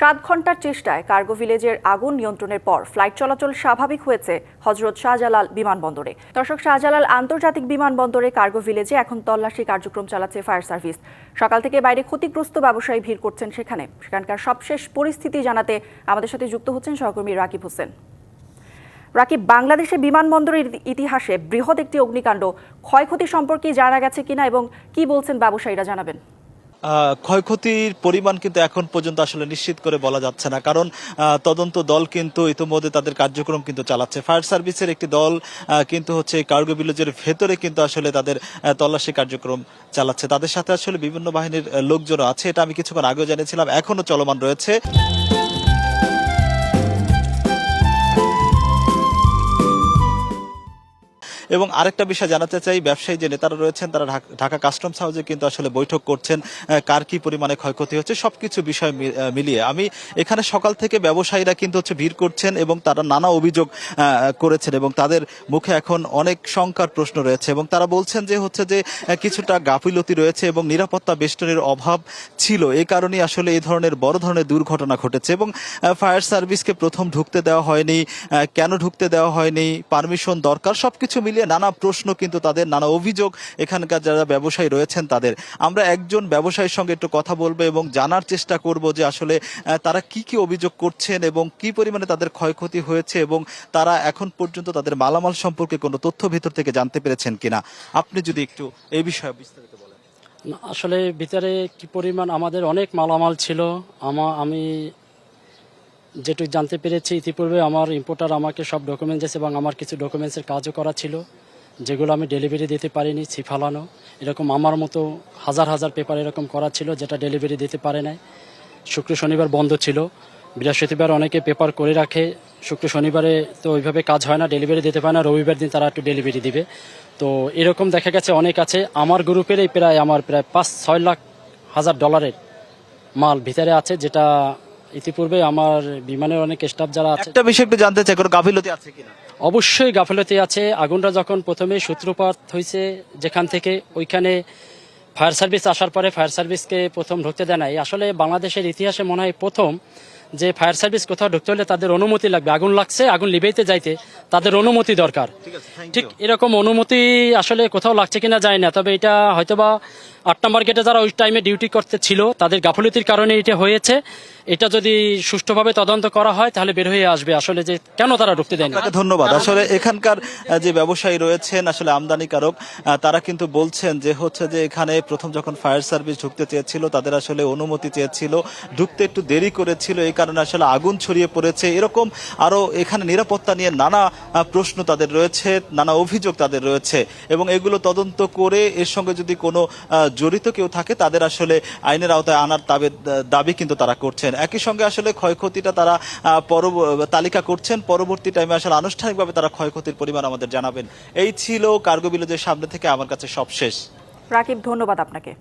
7 ঘন্টার চেষ্টায় কার্গো ভিলেজের আগুন নিয়ন্ত্রণের পর ফ্লাইট চলাচল স্বাভাবিক হয়েছে হজরত শাহজালাল বিমানবন্দরে। দর্শক, শাহজালাল আন্তর্জাতিক বিমানবন্দরে কার্গো ভিলেজে এখন তল্লাশি কার্যক্রম চালাচ্ছে ফায়ার সার্ভিস। সকাল থেকে বাইরে ক্ষতিগ্রস্ত ব্যবসায়ী ভিড় করছেন সেখানকার সবশেষ পরিস্থিতি জানাতে আমাদের সাথে যুক্ত হচ্ছেন সহকর্মী রাকিব হোসেন। রাকিব, বাংলাদেশে বিমানবন্দরের ইতিহাসে বৃহৎ একটি অগ্নিকাণ্ড, ক্ষয়ক্ষতি সম্পর্কে জানা গেছে কিনা এবং কি বলছেন ব্যবসায়ীরা, জানাবেন। ক্ষয়ক্ষতির পরিমাণ কিন্তু এখন পর্যন্ত আসলে নিশ্চিত করে বলা যাচ্ছে না, কারণ তদন্ত দল কিন্তু ইতিমধ্যে তাদের কার্যক্রম কিন্তু চালাচ্ছে। ফায়ার সার্ভিসের একটি দল কিন্তু হচ্ছে কার্গো ভিলেজের ভেতরে কিন্তু আসলে তাদের তল্লাশি কার্যক্রম চালাচ্ছে। তাদের সাথে আসলে বিভিন্ন বাহিনীর লোকজন আছে, এটা আমি কিছুক্ষণ আগেও জেনেছিলাম, এখনো চলমান রয়েছে। এবং আরেকটা বিষয় জানাতে চাই, ব্যবসায়ী যে নেতারা রয়েছেন তারা ঢাকা কাস্টমস হাউসে কিন্তু আসলে বৈঠক করছেন, কার কি পরিমাণে ক্ষয়ক্ষতি হচ্ছে সবকিছু বিষয় মিলিয়ে। আমি এখানে সকাল থেকে ব্যবসায়ীরা কিন্তু হচ্ছে ভিড় করছেন এবং তারা নানা অভিযোগ করেছেন এবং তাদের মুখে এখন অনেক শঙ্কার প্রশ্ন রয়েছে এবং তারা বলছেন যে হচ্ছে যে কিছুটা গাফিলতি রয়েছে এবং নিরাপত্তা বেষ্টনীর অভাব ছিল, এই কারণেই আসলে এই ধরনের বড় ধরনের দুর্ঘটনা ঘটেছে। এবং ফায়ার সার্ভিসকে প্রথম ঢুকতে দেওয়া হয়নি, কেন ঢুকতে দেওয়া হয়নি, পারমিশন দরকার, সবকিছু মিলিয়ে নানা প্রশ্ন কিন্তু তাদের, নানা অভিযোগ এখানকার যারা ব্যবসায়ী রয়েছেন তাদের। আমরা একজন ব্যবসায়ীর সঙ্গে একটু কথা বলবো এবং জানার চেষ্টা করব যে আসলে তারা কি কি অভিযোগ করছেন এবং কি পরিমাণে তাদের ক্ষয়ক্ষতি হয়েছে এবং তারা এখন পর্যন্ত তাদের মালামাল সম্পর্কে কোনো তথ্য ভিতর থেকে জানতে পেরেছেন কিনা। আপনি যদি একটু এই বিষয়ে বিস্তারিত বলেন। আসলে ভিতরে কি পরিমাণ আমাদের অনেক মালামাল ছিল, আমি যেটুকু জানতে পেরেছি, ইতিপূর্বে আমার ইম্পোর্টার আমাকে সব ডকুমেন্টস দিয়েছে এবং আমার কিছু ডকুমেন্টসের কাজও করা ছিল যেগুলো আমি ডেলিভারি দিতে পারিনি, ছিফালানো এরকম আমার মতো হাজার হাজার পেপার এরকম করা ছিল যেটা ডেলিভারি দিতে পারে নাই। শুক্র শনিবার বন্ধ ছিল, বৃহস্পতিবার অনেকে পেপার করে রাখে, শুক্র শনিবারে তো ওইভাবে কাজ হয় না, ডেলিভারি দিতে পারে না, রবিবার দিন তারা একটু ডেলিভারি দিবে। তো এরকম দেখা গেছে অনেক আছে। আমার গ্রুপেরই প্রায় 5-6 লাখ হাজার ডলারের মাল ভিতরে আছে, যেটা ইতিপূর্বে আমার বিমানের অনেক স্টাফ যারা আছে। একটা বিষয় একটু জানতে চাই, কোনো গাফিলতি আছে কিনা? অবশ্যই গাফিলতি আছে। আগুনটা যখন প্রথমে সূত্রপাত হয়েছে যেখান থেকে, ওইখানে ফায়ার সার্ভিস আসার পরে ফায়ার সার্ভিসকে প্রথম ঢুকতে দেয় নাই। আসলে বাংলাদেশের ইতিহাসে মনে হয় প্রথম যে ফায়ার সার্ভিস কোথাও ঢুকতে হলে তাদের অনুমতি লাগবে। আগুন লাগছে, আগুন লিভাইতে যাইতে তাদের অনুমতি দরকার। ঠিক এরকম অনুমতি আসলে কোথাও লাগছে কিনা যায় না, তবে এটা হয়তোবা 8 নম্বর গেটে যারা ওই টাইমে ডিউটি করতে ছিল তাদের গাফিলতির কারণে এটা হয়েছে। এটা যদি সুষ্ঠুভাবে তদন্ত করা হয় তাহলে বের হয়ে আসবে আসলে যে কেন তারা ঢুকতে দেয়নি। ধন্যবাদ। আসলে এখানকার যে ব্যবসায়ী রয়েছেন আসলে আমদানিকারক, তারা কিন্তু বলছেন যে হচ্ছে যে এখানে প্রথম যখন ফায়ার সার্ভিস ঢুকতে চেয়েছিল তাদের আসলে অনুমতি চেয়েছিল, ঢুকতে একটু দেরি করেছিল, এই কারণে আসলে আগুন ছড়িয়ে পড়েছে। এরকম আরো এখানে নিরাপত্তা নিয়ে নানা প্রশ্ন তাদের রয়েছে, নানা অভিযোগ তাদের রয়েছে এবং এগুলো তদন্ত করে এর সঙ্গে যদি কোনো জড়িত কেউ থাকে তাদের আসলে আইনের আওতায় আনার দাবি কিন্তু তারা করছেন। একই সঙ্গে আসলে ক্ষয়ক্ষতিটা তারা তালিকা করছেন, পরবর্তী টাইমে আসলে আনুষ্ঠানিকভাবে তারা ক্ষয়ক্ষতির পরিমাণ আমাদের জানাবেন। এই ছিল কার্গো ভিলেজের সামনে থেকে আমার কাছে সবশেষ। রাকিব, ধন্যবাদ আপনাকে।